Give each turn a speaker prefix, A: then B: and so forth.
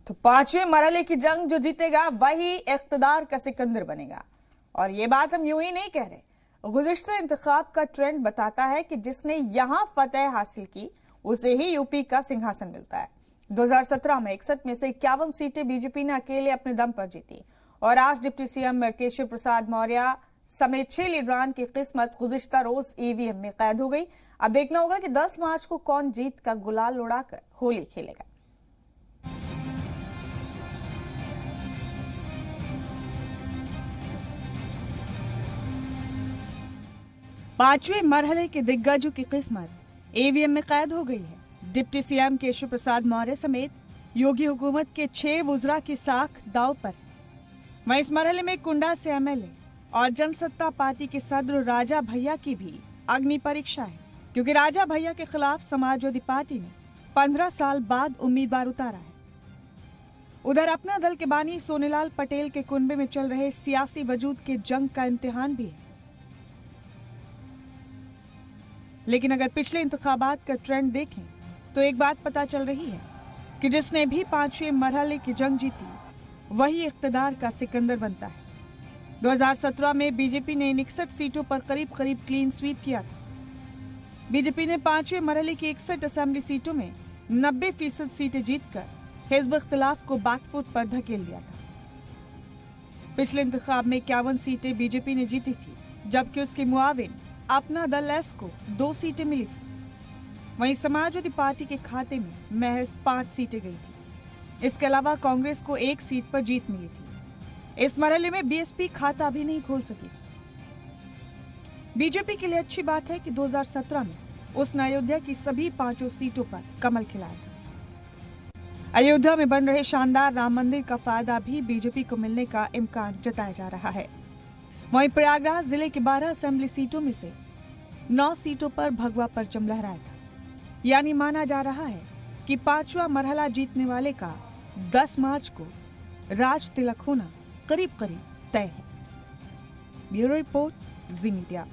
A: तो पांचवें मरहले की जंग जो जीतेगा वही इख्तिदार का सिकंदर बनेगा। और ये बात हम यूं ही नहीं कह रहे, गुज़िश्ता इंतखाब का ट्रेंड बताता है कि जिसने यहां फतेह हासिल की उसे ही यूपी का सिंहासन मिलता है। 2017 में 61 में से 51 सीटें बीजेपी ने अकेले अपने दम पर जीती और आज डिप्टी सीएम केशव प्रसाद मौर्य समेत 6 लीडरान की किस्मत गुज़िश्ता रोज ईवीएम में कैद हो गई। अब देखना होगा कि 10 मार्च को कौन जीत का गुलाल उड़ाकर होली खेलेगा। पांचवें मरहले के दिग्गजों की किस्मत ईवीएम में कैद हो गई है। डिप्टी सीएम केशव प्रसाद मौर्य समेत योगी हुकूमत के 6 वुज़रा की साख दांव पर। वहीं इस मरहले में कुंडा से एमएलए और जनसत्ता पार्टी के सदर राजा भैया की भी अग्नि परीक्षा है, क्योंकि राजा भैया के खिलाफ समाजवादी पार्टी ने 15 साल बाद उम्मीदवार उतारा है। उधर अपना दल के बानी सोनेलाल पटेल के कुनबे में चल रहे सियासी वजूद के जंग का इम्तिहान भी है। लेकिन अगर पिछले इंतखाबात का ट्रेंड देखें तो एक बात पता चल रही है कि जिसने भी पांचवें मरहले की जंग जीती वही इख्तिदार का सिकंदर बनता है। 2017 में बीजेपी ने 61 सीटों पर करीब क्लीन स्वीप किया था। बीजेपी ने पांचवें मरहले की 61 असेंबली सीटों में 90% सीटें जीतकर हिज़्ब इख्तिलाफ को बैकफुट पर धकेल दिया था। पिछले इंतखाब में 51 सीटें बीजेपी ने जीती थी, जबकि उसके मुआविन अपना दल एस को 2 सीटें मिली थी। वहीं समाजवादी पार्टी के खाते में महज 5 सीटें गई थी। इसके अलावा कांग्रेस को 1 सीट पर जीत मिली थी। इस मरहले में बीएसपी खाता भी नहीं खोल सकी थी। बीजेपी के लिए अच्छी बात है कि 2017 में उसने अयोध्या की सभी 5 सीटों पर कमल खिलाया था। अयोध्या में बन रहे शानदार राम मंदिर का फायदा भी बीजेपी को मिलने का इम्कान जताया जा रहा है। वहीं प्रयागराज जिले के 12 असेंबली सीटों में से 9 सीटों पर भगवा परचम लहराया था। यानी माना जा रहा है कि 5वां मरहला जीतने वाले का 10 मार्च को राज तिलक होना करीब तय है। ब्यूरो रिपोर्ट, जी मीडिया।